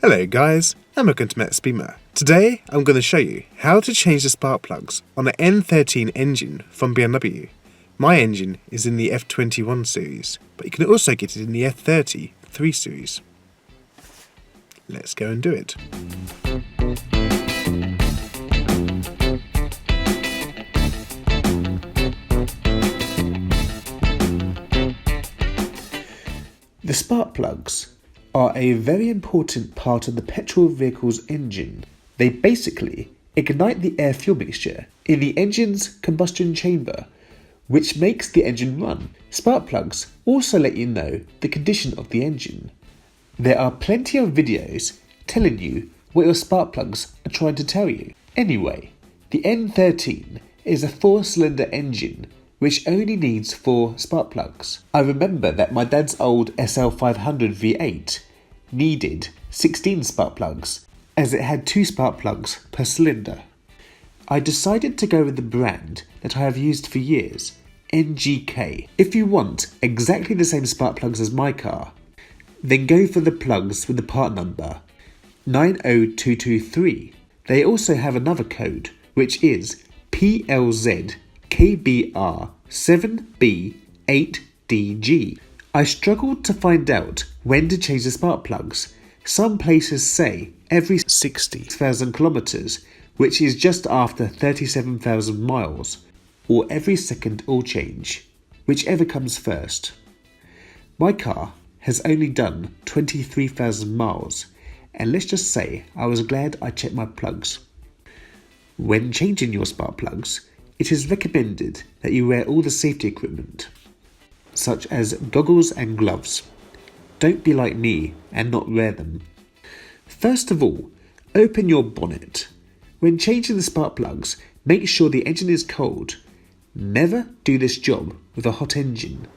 Hello guys, and welcome to mattsbeamer. Today I'm going to show you how to change the spark plugs on an N13 engine from BMW. My engine is in the F21 series, but you can also get it in the F30 3 series. Let's go and do it. The spark plugs are a very important part of the petrol vehicle's engine. They basically ignite the air-fuel mixture in the engine's combustion chamber, which makes the engine run. Spark plugs also let you know the condition of the engine. There are plenty of videos telling you what your spark plugs are trying to tell you. Anyway, the N13 is a 4-cylinder engine which only needs 4 spark plugs. I remember that my dad's old SL500 V8 needed 16 spark plugs, as it had 2 spark plugs per cylinder. I decided to go with the brand that I have used for years, NGK. If you want exactly the same spark plugs as my car, then go for the plugs with the part number 90223. They also have another code, which is PLZKBR7B8DG. I struggled to find out when to change the spark plugs. Some places say every 60,000 kilometers, which is just after 37,000 miles, or every second oil change, whichever comes first. My car has only done 23,000 miles, and let's just say I was glad I checked my plugs. When changing your spark plugs, it is recommended that you wear all the safety equipment, such as goggles and gloves. Don't be like me and not wear them. First of all, open your bonnet. When changing the spark plugs, make sure the engine is cold. Never do this job with a hot engine.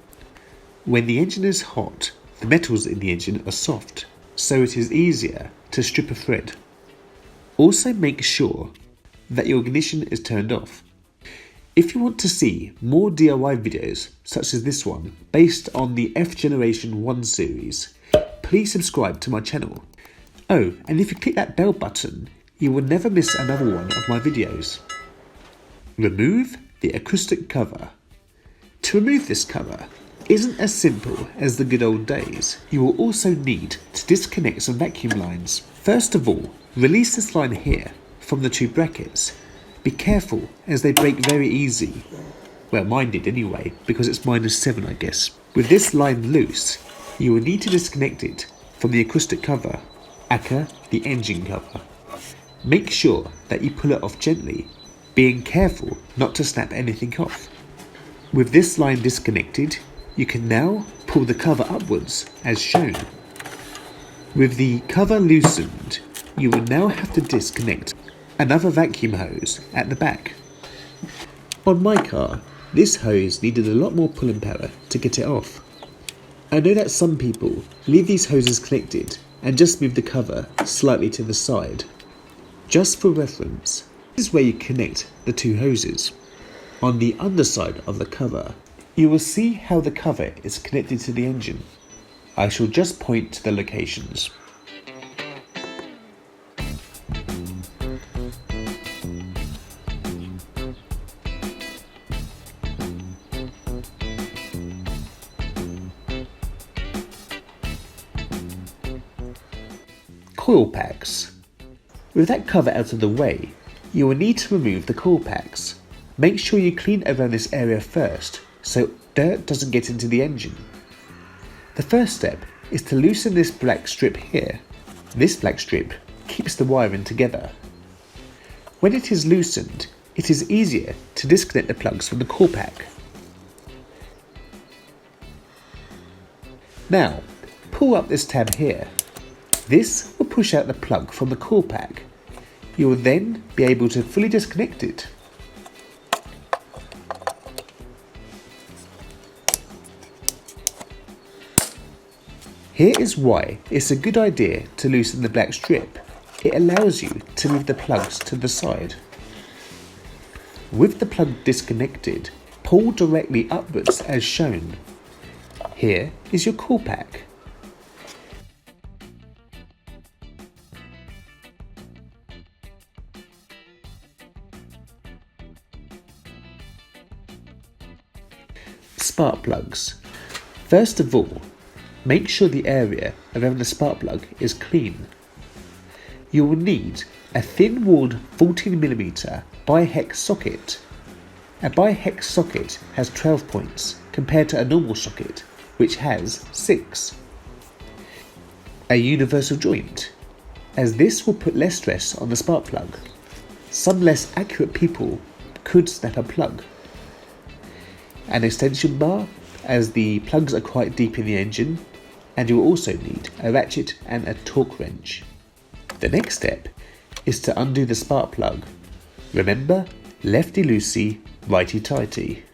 When the engine is hot, the metals in the engine are soft, so it is easier to strip a thread. Also make sure that your ignition is turned off. If you want to see more DIY videos such as this one based on the F Generation 1 series, please subscribe to my channel. Oh, and if you click that bell button, you will never miss another one of my videos. Remove the acoustic cover. To remove this cover isn't as simple as the good old days. You will also need to disconnect some vacuum lines. First of all, release this line here from the 2 brackets. Be careful as they break very easy. Well, mine did anyway, because it's -7 I guess. With this line loose, you will need to disconnect it from the acoustic cover, aka the engine cover. Make sure that you pull it off gently, being careful not to snap anything off. With this line disconnected, you can now pull the cover upwards as shown. With the cover loosened, you will now have to disconnect another vacuum hose at the back. On my car, this hose needed a lot more pulling power to get it off. I know that some people leave these hoses connected and just move the cover slightly to the side. Just for reference, this is where you connect the 2 hoses. On the underside of the cover, you will see how the cover is connected to the engine. I shall just point to the locations. Coil packs. With that cover out of the way, you will need to remove the coil packs. Make sure you clean around this area first, so dirt doesn't get into the engine. The first step is to loosen this black strip here. This black strip keeps the wiring together. When it is loosened, it is easier to disconnect the plugs from the coil pack. Now, pull up this tab here. This will push out the plug from the coil pack. You will then be able to fully disconnect it. Here is why it's a good idea to loosen the black strip. It allows you to move the plugs to the side. With the plug disconnected, pull directly upwards as shown. Here is your coil pack. Spark plugs. First of all, make sure the area around the spark plug is clean. You will need a thin-walled 14mm bi-hex socket. A bi-hex socket has 12 points compared to a normal socket, which has 6. A universal joint, as this will put less stress on the spark plug. Some less accurate people could snap a plug. An extension bar, as the plugs are quite deep in the engine, and you will also need a ratchet and a torque wrench. The next step is to undo the spark plug. Remember, lefty loosey, righty tighty.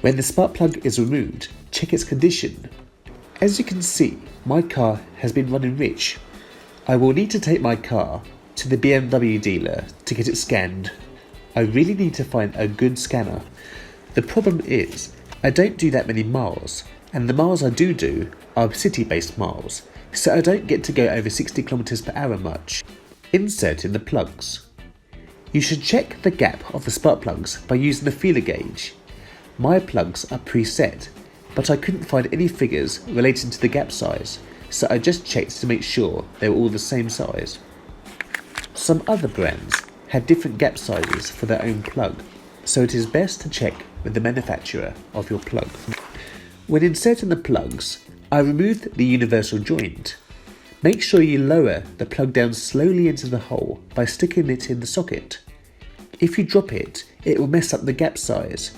When the spark plug is removed, check its condition. As you can see, my car has been running rich. I will need to take my car to the BMW dealer to get it scanned. I really need to find a good scanner. The problem is, I don't do that many miles, and the miles I do are city-based miles, so I don't get to go over 60 km/h much. Insert in the plugs. You should check the gap of the spark plugs by using the feeler gauge. My plugs are preset, but I couldn't find any figures relating to the gap size, so I just checked to make sure they were all the same size. Some other brands had different gap sizes for their own plug, so it is best to check with the manufacturer of your plug. When inserting the plugs, I removed the universal joint. Make sure you lower the plug down slowly into the hole by sticking it in the socket. If you drop it, it will mess up the gap size.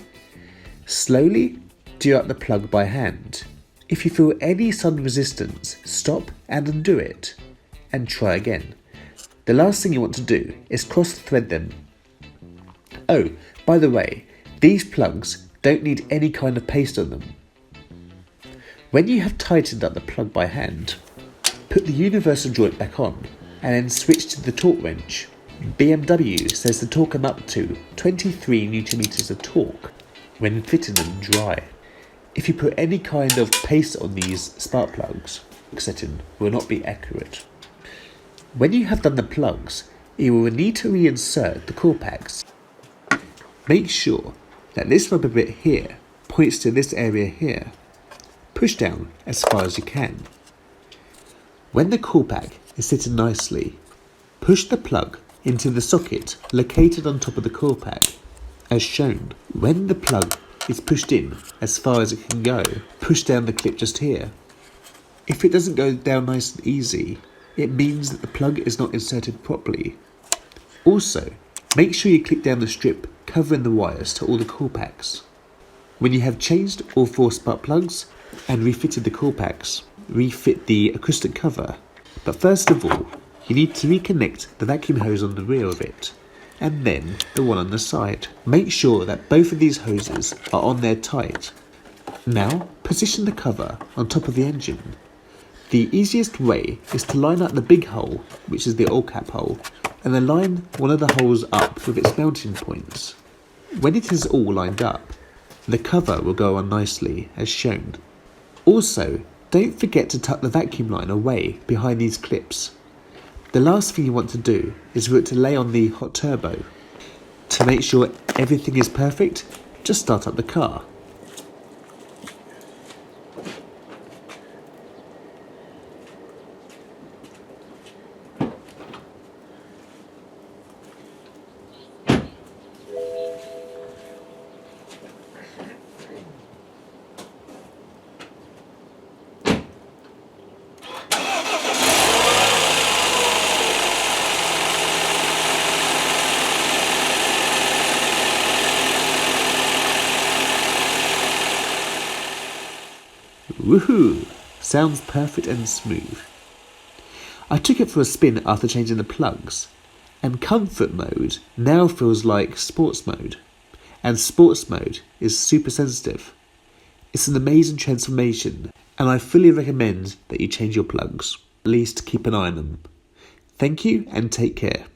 Slowly do up the plug by hand. If you feel any sudden resistance, stop and undo it, and try again. The last thing you want to do is cross-thread them. Oh, by the way, these plugs don't need any kind of paste on them. When you have tightened up the plug by hand, put the universal joint back on and then switch to the torque wrench. BMW says to torque them up to 23 Nm of torque when fitting them dry. If you put any kind of paste on these spark plugs, the setting will not be accurate. When you have done the plugs, you will need to reinsert the core packs. Make sure that this rubber bit here points to this area here. Push down as far as you can. When the core pack is sitting nicely, push the plug into the socket located on top of the core pack, as shown. When the plug is pushed in as far as it can go, push down the clip just here. If it doesn't go down nice and easy, it means that the plug is not inserted properly. Also, make sure you click down the strip covering the wires to all the core packs. When you have changed all 4 spark plugs and refitted the core packs, refit the acoustic cover. But first of all, you need to reconnect the vacuum hose on the rear of it, and then the one on the side. Make sure that both of these hoses are on there tight. Now, position the cover on top of the engine. The easiest way is to line up the big hole, which is the oil cap hole, and then line one of the holes up with its mounting points. When it is all lined up, the cover will go on nicely, as shown. Also, don't forget to tuck the vacuum line away behind these clips. The last thing you want to do is for it to lay on the hot turbo. To make sure everything is perfect, just start up the car. Woohoo! Sounds perfect and smooth. I took it for a spin after changing the plugs, and comfort mode now feels like sports mode, and sports mode is super sensitive. It's an amazing transformation, and I fully recommend that you change your plugs. At least keep an eye on them. Thank you and take care.